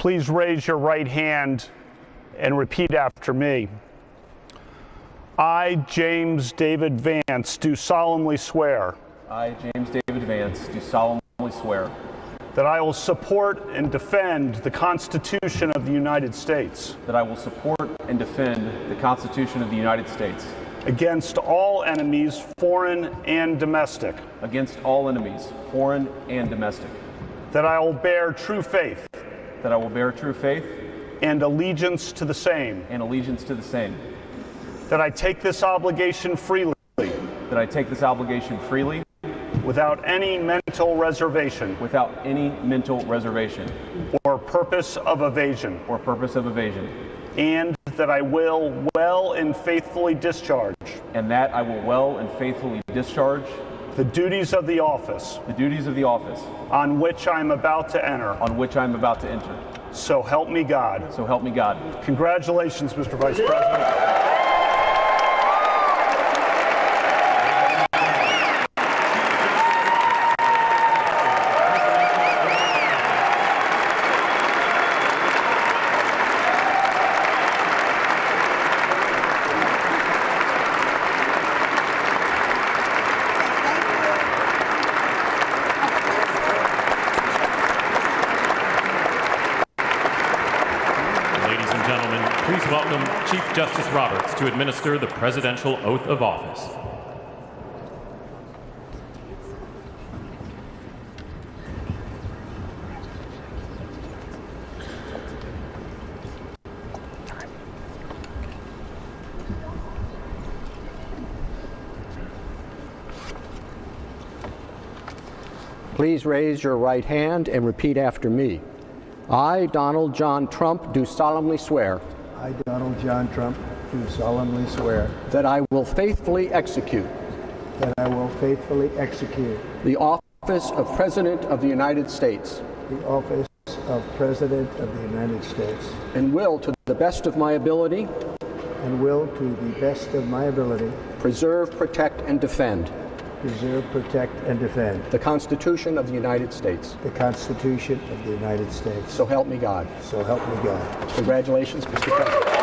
Please raise your right hand and repeat after me. I, James David Vance, do solemnly swear. I, James David Vance, do solemnly swear that I will support and defend the Constitution of the United States. that I will support and defend the Constitution of the United States Against all enemies, foreign and domestic. against all enemies, foreign and domestic. That I will bear true faith. That I will bear true faith And allegiance to the same. and allegiance to the same. That I take this obligation freely. That I take this obligation freely Without any mental reservation. without any mental reservation Or purpose of evasion. or purpose of evasion. And that I will well and faithfully discharge. And that I will well and faithfully discharge The duties of the office. the duties of the office On which I am about to enter. on which I am about to enter. So help me God. So help me God. Congratulations, Mr. Vice President. Please welcome Chief Justice Roberts to administer the presidential oath of office. Please raise your right hand and repeat after me. I, Donald John Trump, do solemnly swear I, Donald John Trump, do solemnly swear that I will faithfully execute that I will faithfully execute the office of President of the United States the office of President of the United States and will, to the best of my ability, and will, to the best of my ability, preserve, protect, and defend preserve, protect, and defend the Constitution of the United States. the Constitution of the United States. So help me God. So help me God. Congratulations, Mr. President.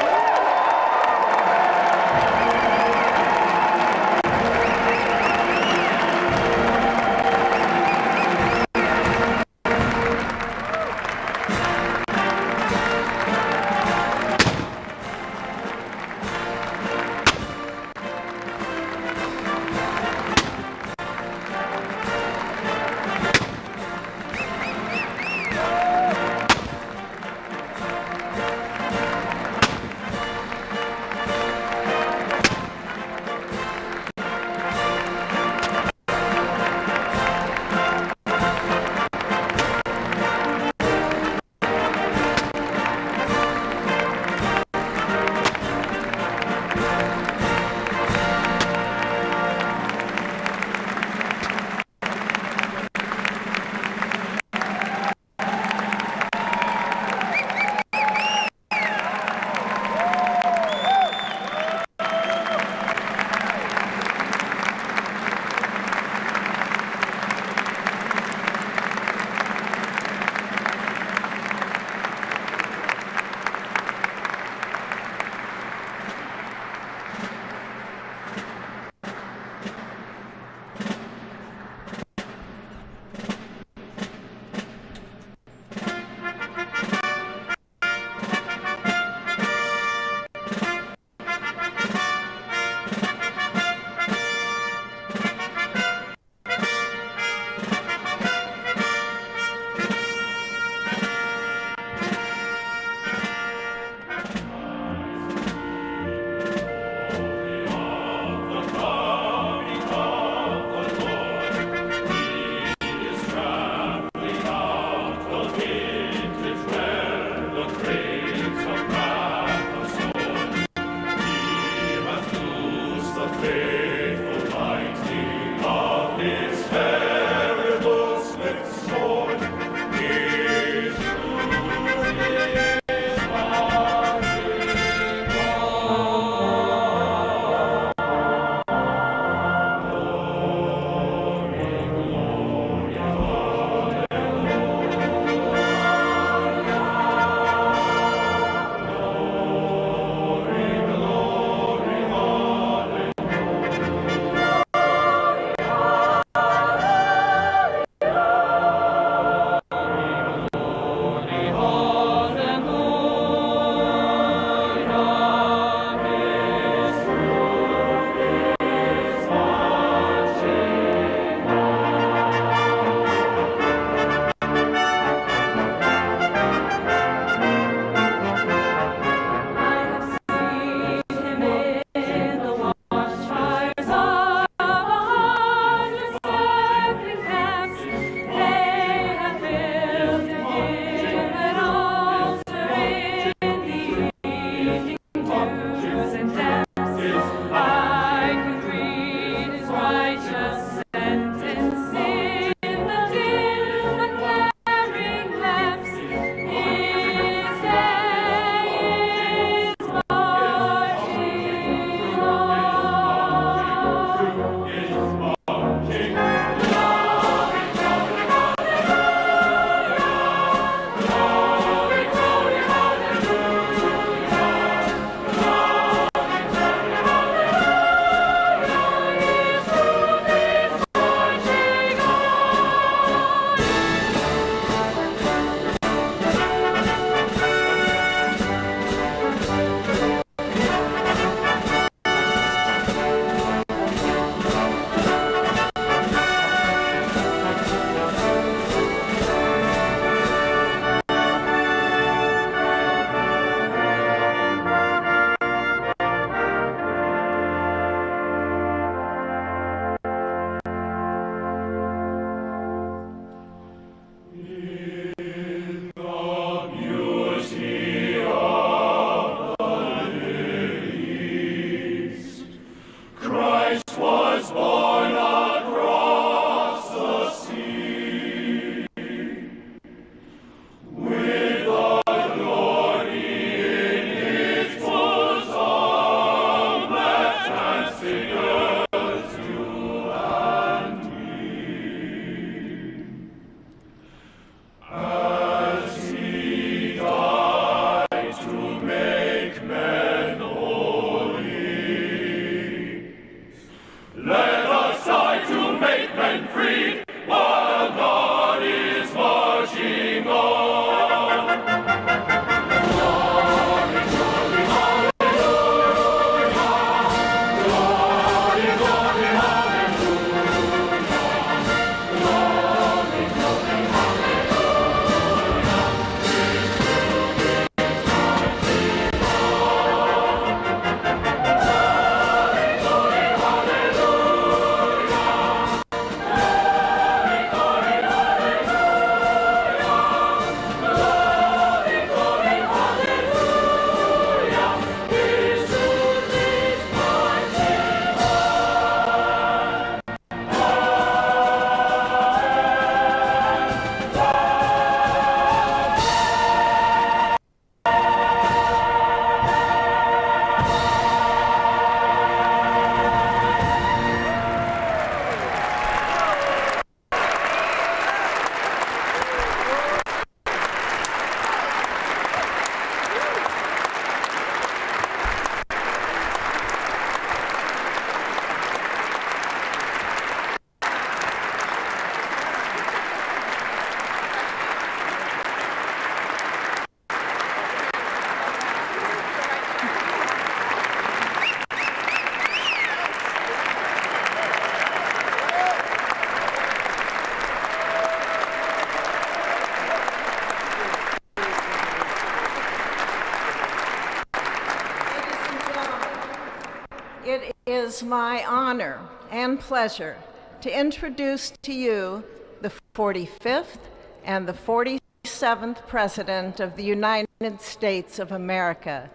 It is my honor and pleasure to introduce to you the 45th and the 47th President of the United States of America,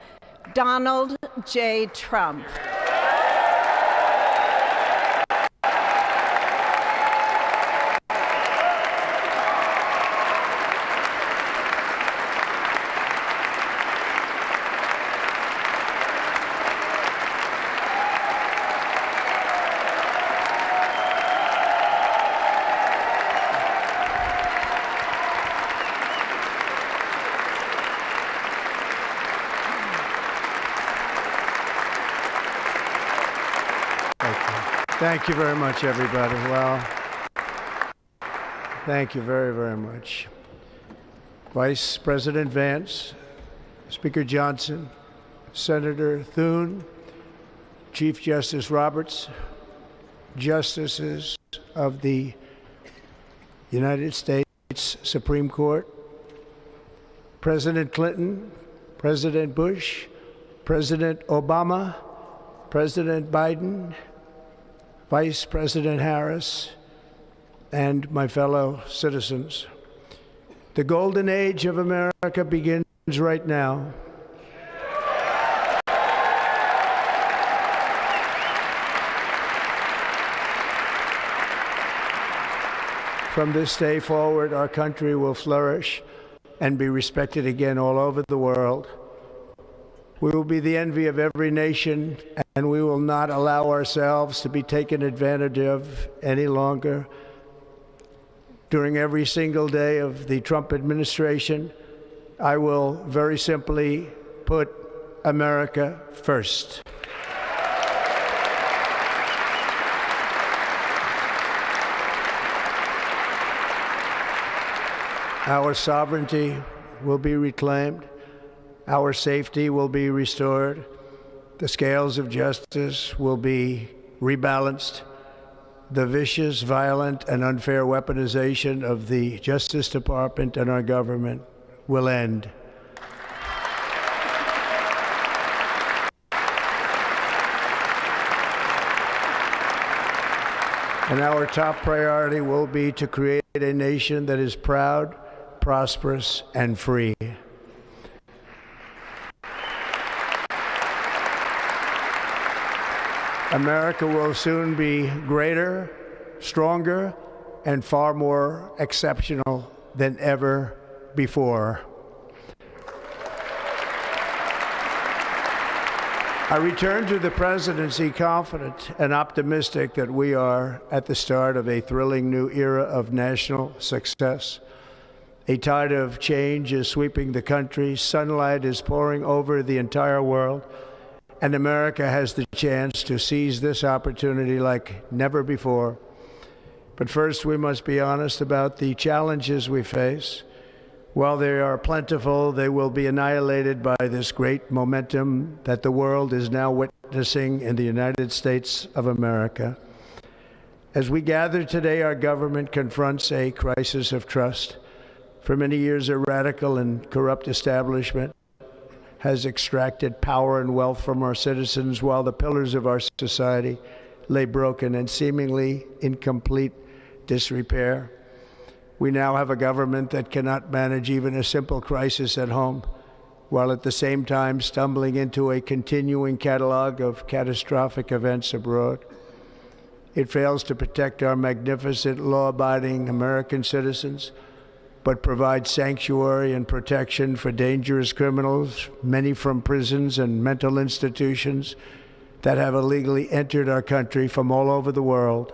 Donald J. Trump. Thank you very much, everybody. Well, thank you very, very much. Vice President Vance, Speaker Johnson, Senator Thune, Chief Justice Roberts, Justices of the United States Supreme Court, President Clinton, President Bush, President Obama, President Biden, Vice President Harris, and my fellow citizens. The golden age of America begins right now. From this day forward, our country will flourish and be respected again all over the world. We will be the envy of every nation, and we will not allow ourselves to be taken advantage of any longer. During every single day of the Trump administration, I will very simply put America first. Our sovereignty will be reclaimed. Our safety will be restored. The scales of justice will be rebalanced. The vicious, violent, and unfair weaponization of the Justice Department and our government will end. And our top priority will be to create a nation that is proud, prosperous, and free. America will soon be greater, stronger, and far more exceptional than ever before. I return to the presidency confident and optimistic that we are at the start of a thrilling new era of national success. A tide of change is sweeping the country. Sunlight is pouring over the entire world. And America has the chance to seize this opportunity like never before. But first, we must be honest about the challenges we face. While they are plentiful, they will be annihilated by this great momentum that the world is now witnessing in the United States of America. As we gather today, our government confronts a crisis of trust. For many years, a radical and corrupt establishment has extracted power and wealth from our citizens while the pillars of our society lay broken and seemingly in complete disrepair. We now have a government that cannot manage even a simple crisis at home, while at the same time stumbling into a continuing catalog of catastrophic events abroad. It fails to protect our magnificent, law-abiding American citizens, but provides sanctuary and protection for dangerous criminals, many from prisons and mental institutions that have illegally entered our country from all over the world.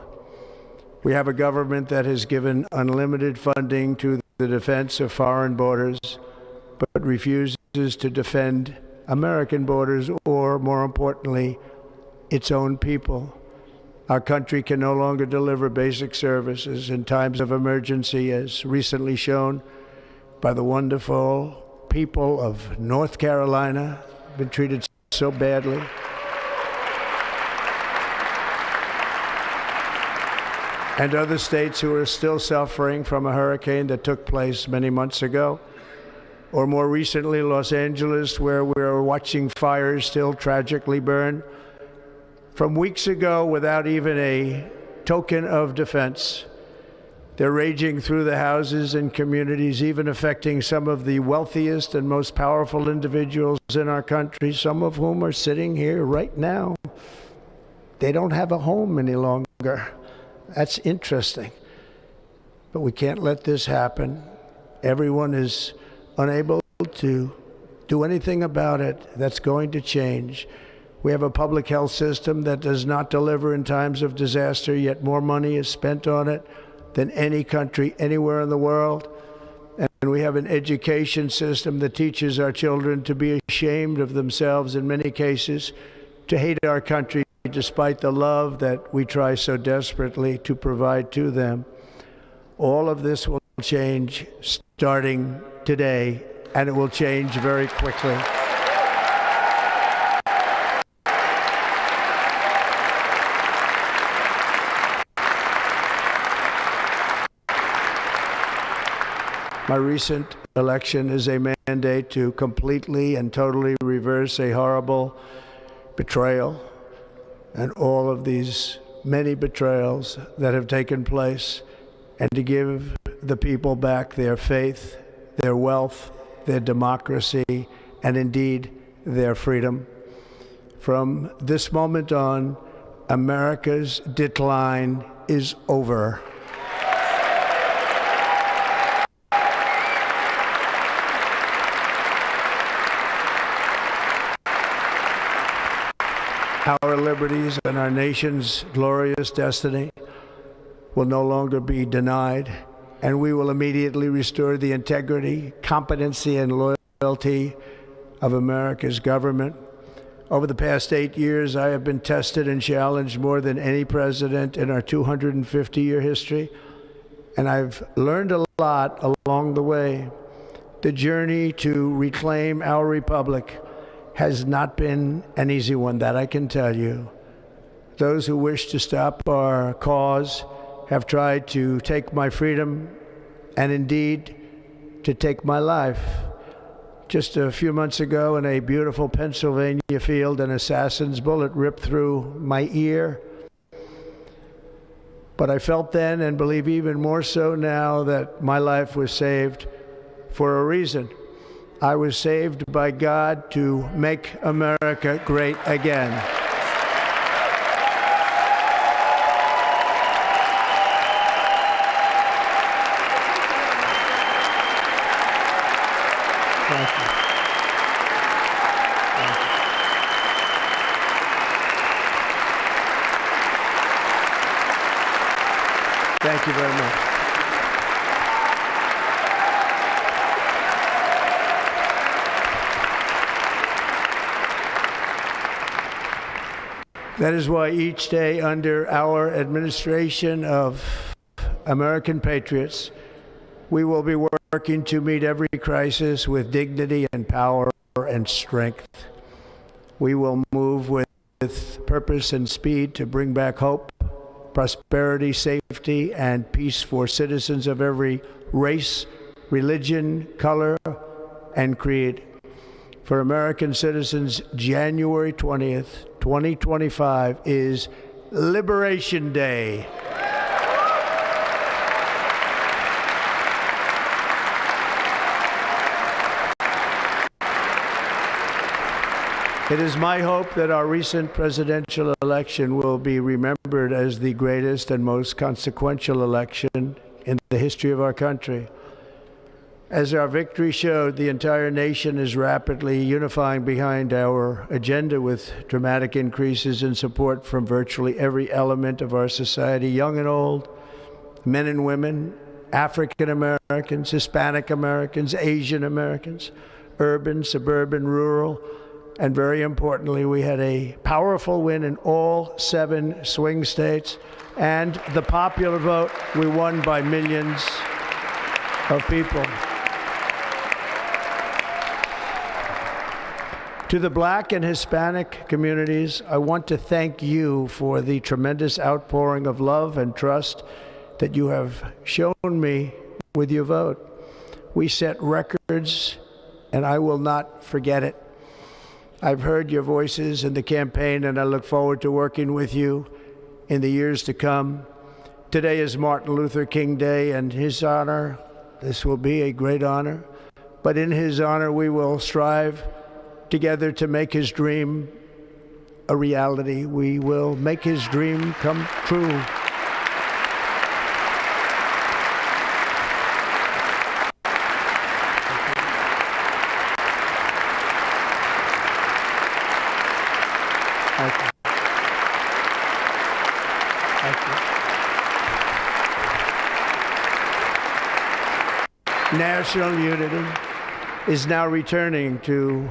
We have a government that has given unlimited funding to the defense of foreign borders, but refuses to defend American borders or, more importantly, its own people. Our country can no longer deliver basic services in times of emergency, as recently shown by the wonderful people of North Carolina, been treated so badly. And other states who are still suffering from a hurricane that took place many months ago. Or more recently, Los Angeles, where we're watching fires still tragically burn. From weeks ago, without even a token of defense, they're raging through the houses and communities, even affecting some of the wealthiest and most powerful individuals in our country, some of whom are sitting here right now. They don't have a home any longer. That's interesting. But we can't let this happen. Everyone is unable to do anything about it. That's going to change. We have a public health system that does not deliver in times of disaster, yet more money is spent on it than any country anywhere in the world. And we have an education system that teaches our children to be ashamed of themselves in many cases, to hate our country despite the love that we try so desperately to provide to them. All of this will change starting today, and it will change very quickly. My recent election is a mandate to completely and totally reverse a horrible betrayal and all of these many betrayals that have taken place, and to give the people back their faith, their wealth, their democracy, and indeed their freedom. From this moment on, America's decline is over. Our liberties and our nation's glorious destiny will no longer be denied, and we will immediately restore the integrity, competency, and loyalty of America's government. Over the past 8 years, I have been tested and challenged more than any president in our 250-year history, and I've learned a lot along the way. The journey to reclaim our republic has not been an easy one, that I can tell you. Those who wish to stop our cause have tried to take my freedom and indeed to take my life. Just a few months ago in a beautiful Pennsylvania field, an assassin's bullet ripped through my ear. But I felt then, and believe even more so now, that my life was saved for a reason. I was saved by God to make America great again. Thank you. Thank you very much. That is why each day under our administration of American patriots, we will be working to meet every crisis with dignity and power and strength. We will move with purpose and speed to bring back hope, prosperity, safety, and peace for citizens of every race, religion, color, and creed. For American citizens, January 20th, 2025 is Liberation Day. It is my hope that our recent presidential election will be remembered as the greatest and most consequential election in the history of our country. As our victory showed, the entire nation is rapidly unifying behind our agenda with dramatic increases in support from virtually every element of our society, young and old, men and women, African Americans, Hispanic Americans, Asian Americans, urban, suburban, rural, and very importantly, we had a powerful win in all 7 swing states, and the popular vote, we won by millions of people. To the Black and Hispanic communities, I want to thank you for the tremendous outpouring of love and trust that you have shown me with your vote. We set records, and I will not forget it. I've heard your voices in the campaign, and I look forward to working with you in the years to come. Today is Martin Luther King Day, and his honor, this will be a great honor, but in his honor we will strive together to make his dream a reality. We will make his dream come true. National unity is now returning to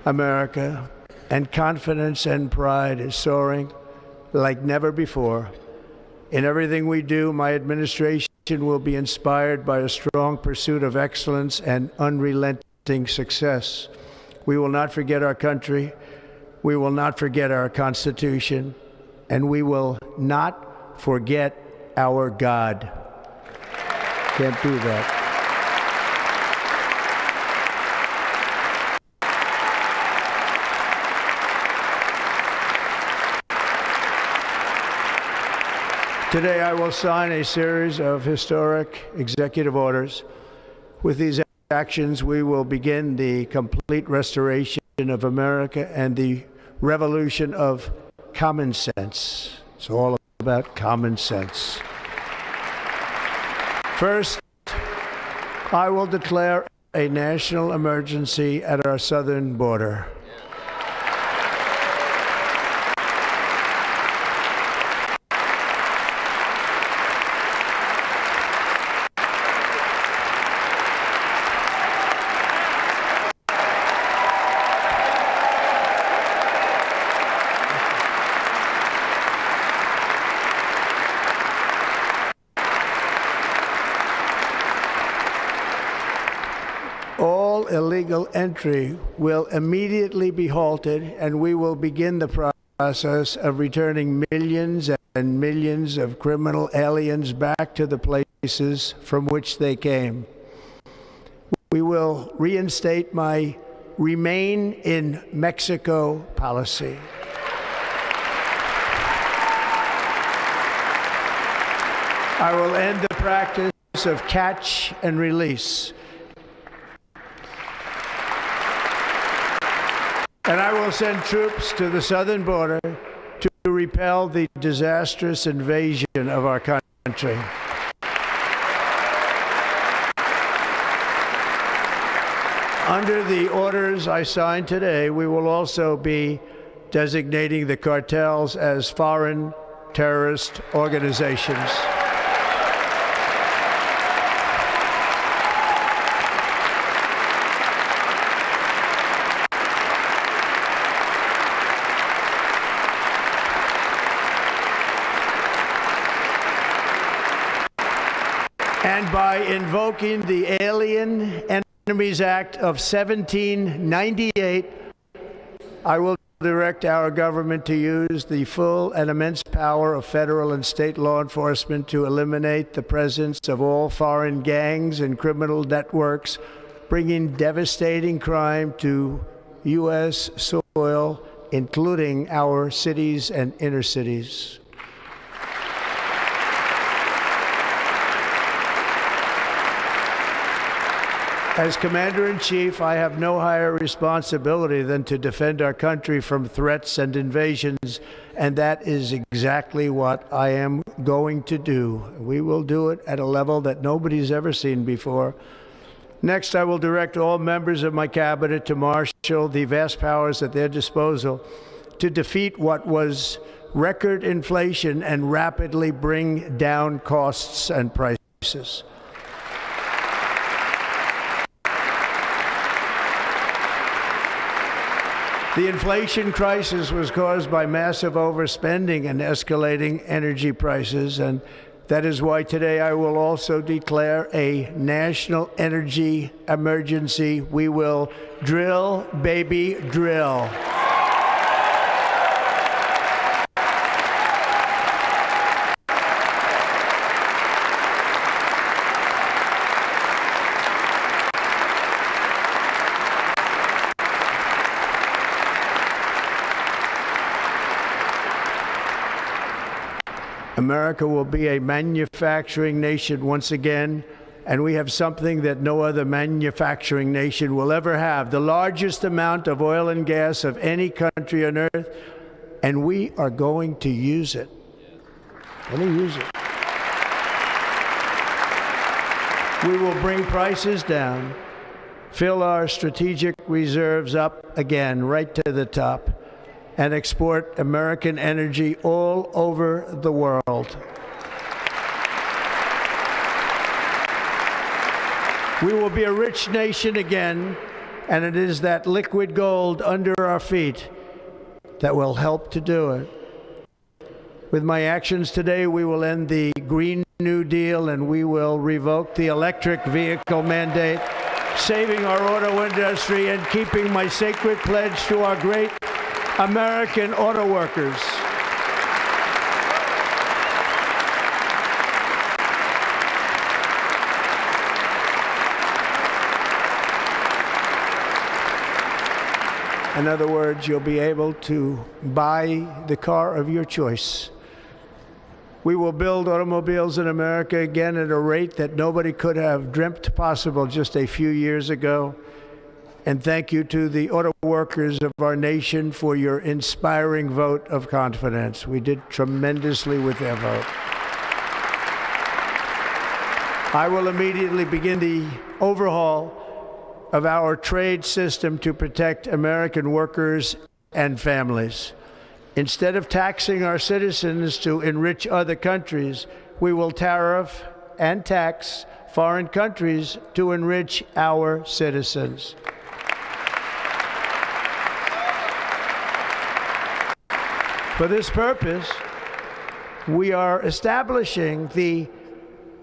America, and confidence and pride is soaring like never before. In everything we do, my administration will be inspired by a strong pursuit of excellence and unrelenting success. We will not forget our country, we will not forget our Constitution, and we will not forget our God. Can't do that. Today, I will sign a series of historic executive orders. With these actions, we will begin the complete restoration of America and the revolution of common sense. It's all about common sense. First, I will declare a national emergency at our southern border. Illegal entry will immediately be halted, and we will begin the process of returning millions and millions of criminal aliens back to the places from which they came. We will reinstate my Remain in Mexico policy. I will end the practice of catch and release. And I will send troops to the southern border to repel the disastrous invasion of our country. Under the orders I signed today, we will also be designating the cartels as foreign terrorist organizations. And by invoking the Alien Enemies Act of 1798, I will direct our government to use the full and immense power of federal and state law enforcement to eliminate the presence of all foreign gangs and criminal networks, bringing devastating crime to U.S. soil, including our cities and inner cities. As Commander-in-Chief, I have no higher responsibility than to defend our country from threats and invasions, and that is exactly what I am going to do. We will do it at a level that nobody's ever seen before. Next, I will direct all members of my cabinet to marshal the vast powers at their disposal to defeat what was record inflation and rapidly bring down costs and prices. The inflation crisis was caused by massive overspending and escalating energy prices, and that is why today I will also declare a national energy emergency. We will drill, baby, drill. America will be a manufacturing nation once again, and we have something that no other manufacturing nation will ever have, the largest amount of oil and gas of any country on earth, and we are going to use it. Let me use it. We will bring prices down, fill our strategic reserves up again, right to the top, and export American energy all over the world. We will be a rich nation again, and it is that liquid gold under our feet that will help to do it. With my actions today, we will end the Green New Deal, and we will revoke the electric vehicle mandate, saving our auto industry and keeping my sacred pledge to our great American auto workers. In other words, you'll be able to buy the car of your choice. We will build automobiles in America again at a rate that nobody could have dreamt possible just a few years ago. And thank you to the auto workers of our nation for your inspiring vote of confidence. We did tremendously with their vote. I will immediately begin the overhaul of our trade system to protect American workers and families. Instead of taxing our citizens to enrich other countries, we will tariff and tax foreign countries to enrich our citizens. For this purpose, we are establishing the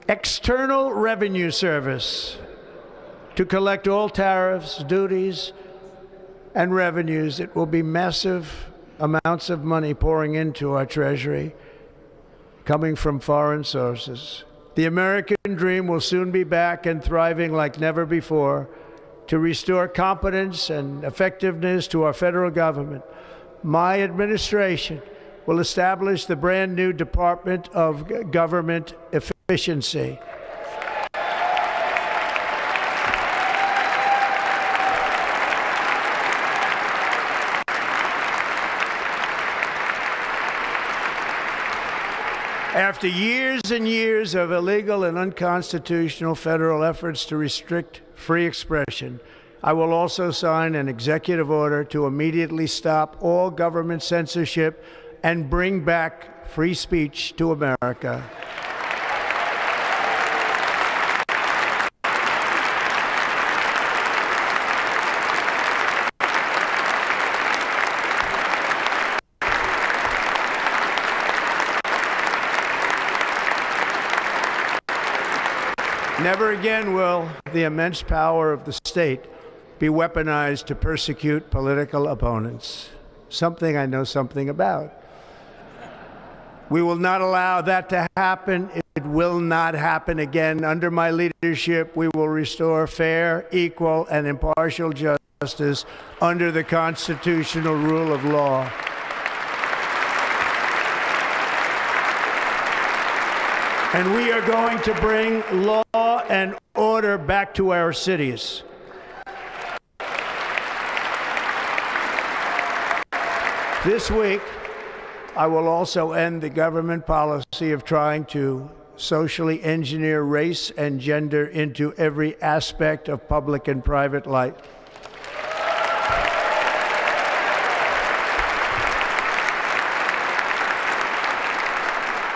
External Revenue Service to collect all tariffs, duties, and revenues. It will be massive amounts of money pouring into our treasury, coming from foreign sources. The American dream will soon be back and thriving like never before to restore competence and effectiveness to our federal government. My administration will establish the brand new Department of Government Efficiency. After years and years of illegal and unconstitutional federal efforts to restrict free expression, I will also sign an executive order to immediately stop all government censorship and bring back free speech to America. Never again will the immense power of the state be weaponized to persecute political opponents, something I know something about. We will not allow that to happen. It will not happen again. Under my leadership, we will restore fair, equal, and impartial justice under the constitutional rule of law. And we are going to bring law and order back to our cities. This week, I will also end the government policy of trying to socially engineer race and gender into every aspect of public and private life.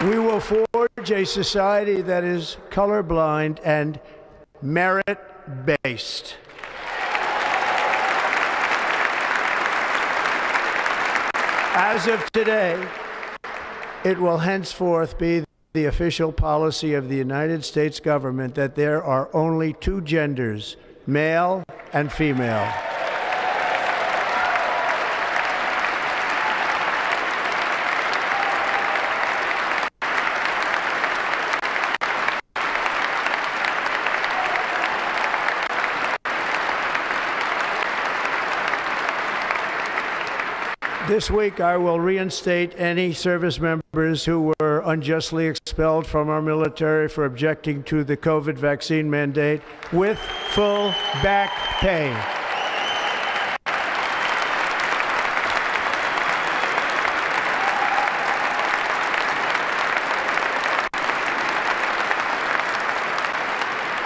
We will forge a society that is colorblind and merit-based. As of today, it will henceforth be the official policy of the United States government that there are only two genders, male and female. This week, I will reinstate any service members who were unjustly expelled from our military for objecting to the COVID vaccine mandate with full back pay.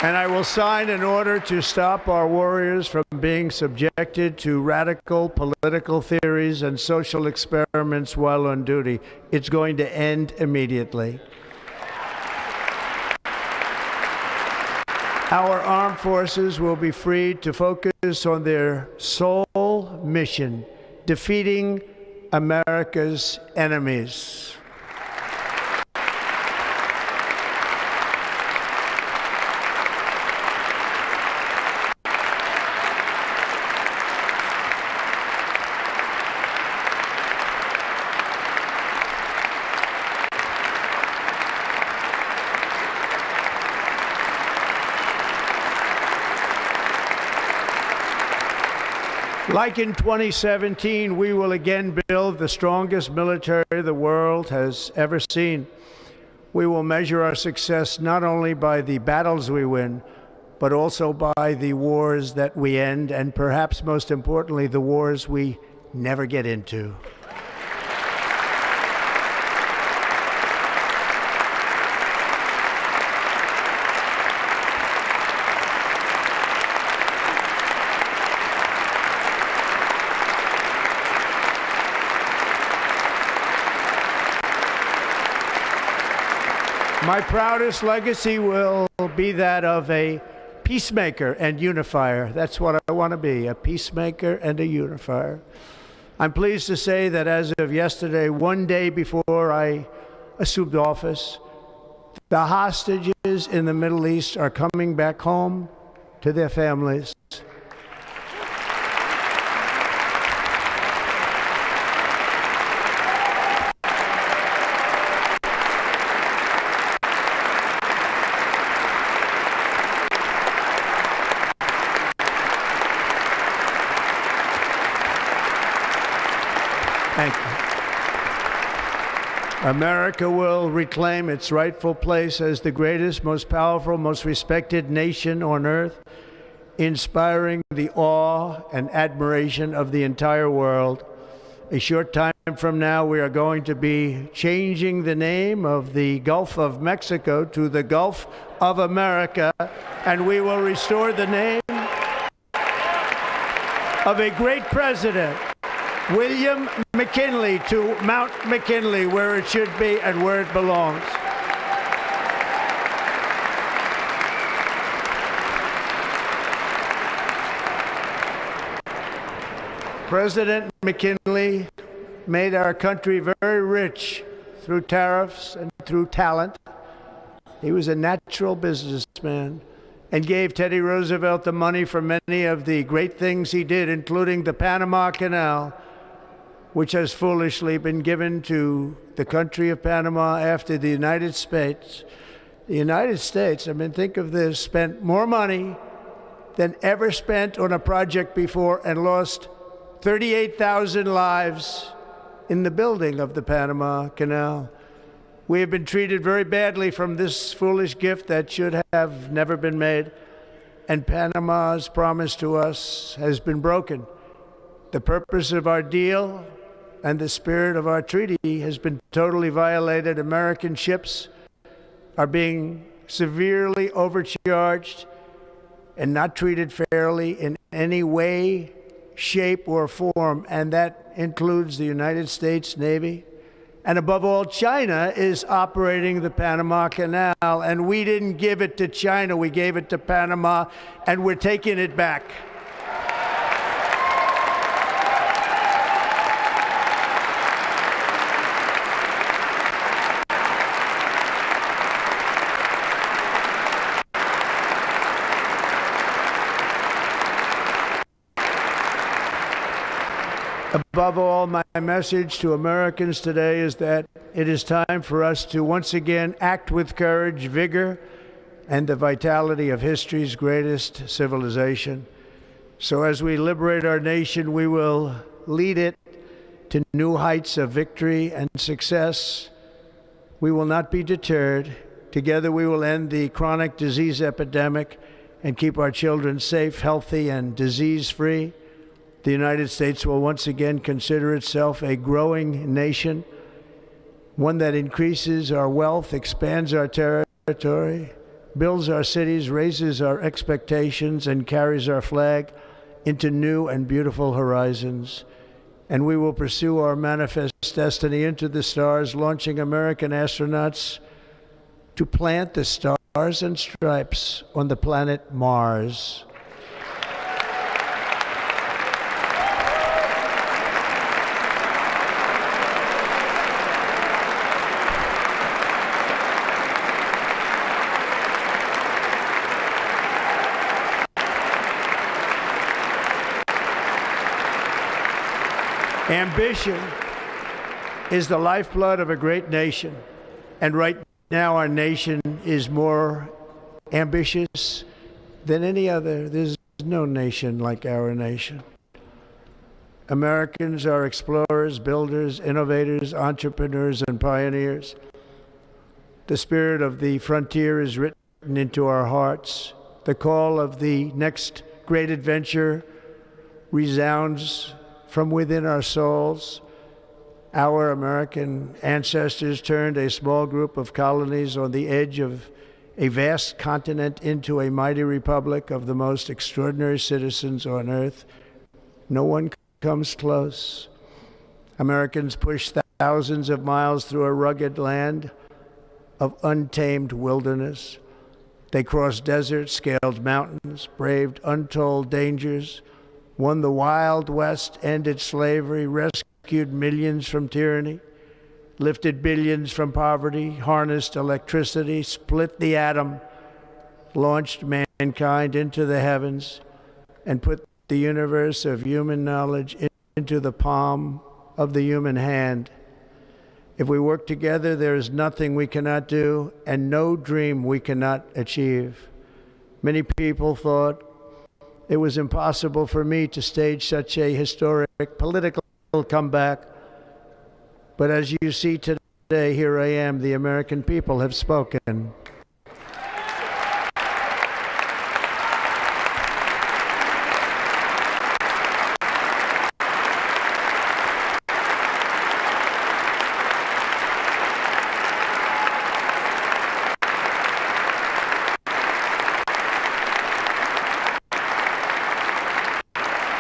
And I will sign an order to stop our warriors from being subjected to radical political theories and social experiments while on duty. It's going to end immediately. Our armed forces will be free to focus on their sole mission, defeating America's enemies. Like in 2017, we will again build the strongest military the world has ever seen. We will measure our success not only by the battles we win, but also by the wars that we end, and perhaps most importantly, the wars we never get into. My proudest legacy will be that of a peacemaker and unifier. That's what I want to be, a peacemaker and a unifier. I'm pleased to say that as of yesterday, one day before I assumed office, the hostages in the Middle East are coming back home to their families. Thank you. America will reclaim its rightful place as the greatest, most powerful, most respected nation on earth, inspiring the awe and admiration of the entire world. A short time from now, we are going to be changing the name of the Gulf of Mexico to the Gulf of America, and we will restore the name of a great president, William McKinley, to Mount McKinley, where it should be and where it belongs. President McKinley made our country very rich through tariffs and through talent. He was a natural businessman and gave Teddy Roosevelt the money for many of the great things he did, including the Panama Canal, which has foolishly been given to the country of Panama after the United States. The United States, I mean, think of this, spent more money than ever spent on a project before and lost 38,000 lives in the building of the Panama Canal. We have been treated very badly from this foolish gift that should have never been made, and Panama's promise to us has been broken. The purpose of our deal and the spirit of our treaty has been totally violated. American ships are being severely overcharged and not treated fairly in any way, shape, or form, and that includes the United States Navy. And above all, China is operating the Panama Canal, and we didn't give it to China, we gave it to Panama, and we're taking it back. Above all, my message to Americans today is that it is time for us to once again act with courage, vigor, and the vitality of history's greatest civilization. So as we liberate our nation, we will lead it to new heights of victory and success. We will not be deterred. Together we will end the chronic disease epidemic and keep our children safe, healthy, and disease-free. The United States will once again consider itself a growing nation, one that increases our wealth, expands our territory, builds our cities, raises our expectations, and carries our flag into new and beautiful horizons. And we will pursue our manifest destiny into the stars, launching American astronauts to plant the stars and stripes on the planet Mars. Ambition is the lifeblood of a great nation, and right now our nation is more ambitious than any other. There's no nation like our nation. Americans are explorers, builders, innovators, entrepreneurs, and pioneers. The spirit of the frontier is written into our hearts. The call of the next great adventure resounds from within our souls. Our American ancestors turned a small group of colonies on the edge of a vast continent into a mighty republic of the most extraordinary citizens on earth. No one comes close. Americans pushed thousands of miles through a rugged land of untamed wilderness. They crossed deserts, scaled mountains, braved untold dangers, won the Wild West, ended slavery, rescued millions from tyranny, lifted billions from poverty, harnessed electricity, split the atom, launched mankind into the heavens, and put the universe of human knowledge into the palm of the human hand. If we work together, there is nothing we cannot do and no dream we cannot achieve. Many people thought it was impossible for me to stage such a historic political comeback. But as you see today, here I am. The American people have spoken.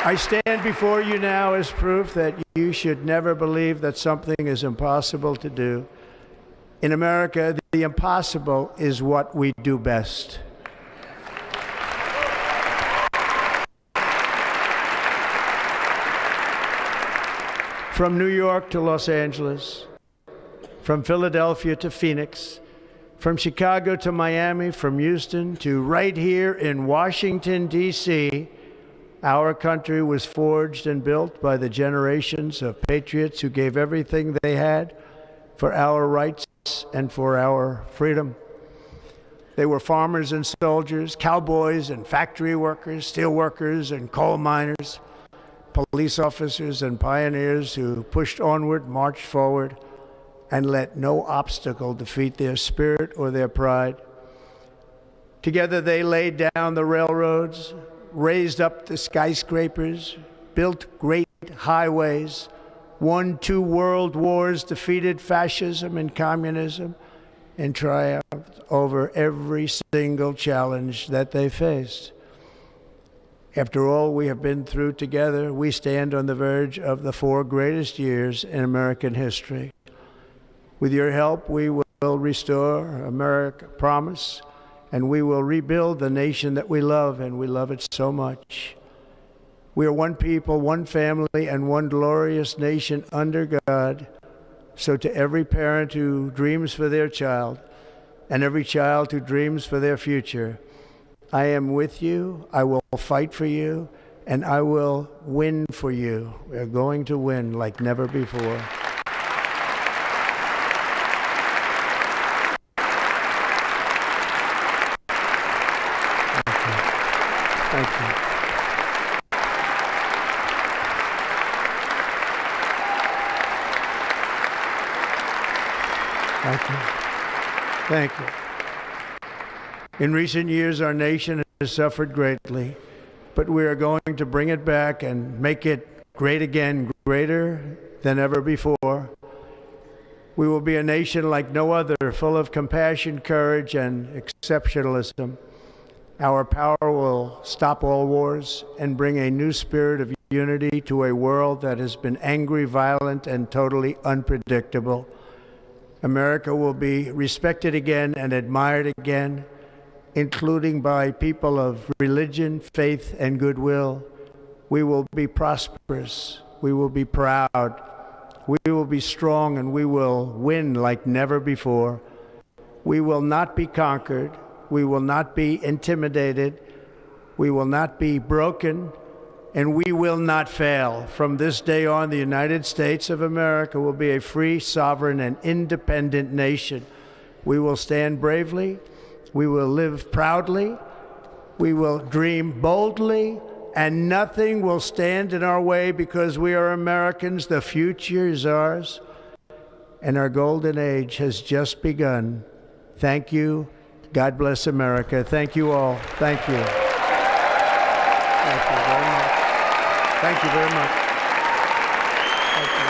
I stand before you now as proof that you should never believe that something is impossible to do. In America, the impossible is what we do best. From New York to Los Angeles, from Philadelphia to Phoenix, from Chicago to Miami, from Houston to right here in Washington, D.C., our country was forged and built by the generations of patriots who gave everything they had for our rights and for our freedom. They were farmers and soldiers, cowboys and factory workers, steel workers and coal miners, police officers and pioneers who pushed onward, marched forward, and let no obstacle defeat their spirit or their pride. Together they laid down the railroads, raised up the skyscrapers, built great highways, won 2 world wars, defeated fascism and communism, and triumphed over every single challenge that they faced. After all we have been through together, we stand on the verge of the 4 greatest years in American history. With your help, we will restore America, promise, and we will rebuild the nation that we love, and we love it so much. We are one people, one family, and one glorious nation under God. So to every parent who dreams for their child, and every child who dreams for their future, I am with you, I will fight for you, and I will win for you. We are going to win like never before. Thank you. Thank you. Thank you. In recent years, our nation has suffered greatly, but we are going to bring it back and make it great again, greater than ever before. We will be a nation like no other, full of compassion, courage, and exceptionalism. Our power will stop all wars and bring a new spirit of unity to a world that has been angry, violent, and totally unpredictable. America will be respected again and admired again, including by people of religion, faith, and goodwill. We will be prosperous. We will be proud. We will be strong, and we will win like never before. We will not be conquered. We will not be intimidated. We will not be broken, and we will not fail. From this day on, the United States of America will be a free, sovereign, and independent nation. We will stand bravely. We will live proudly. We will dream boldly, and nothing will stand in our way because we are Americans. The future is ours, and our golden age has just begun. Thank you. God bless America. Thank you all. Thank you. Thank you very much. Thank you very much. Thank you.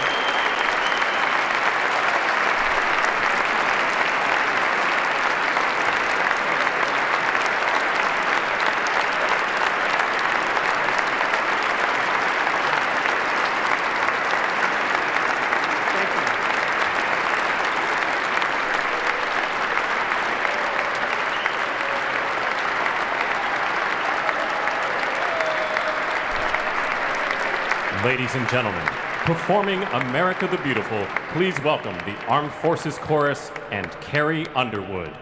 Ladies and gentlemen, performing America the Beautiful, please welcome the Armed Forces Chorus and Carrie Underwood.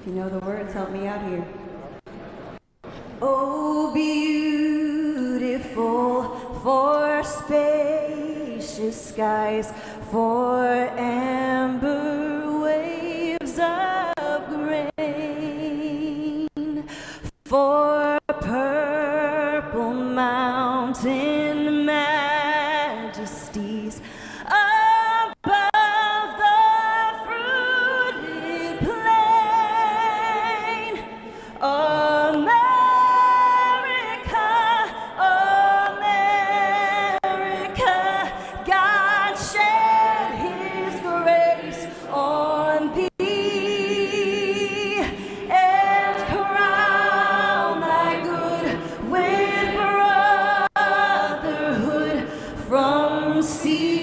You know the words, help me out here. Oh, beautiful for spacious skies, for amber waves of grain, for purple mountain majesties above the fruited plain. America, America, God shed His grace on thee, and crown thy good with brotherhood from sea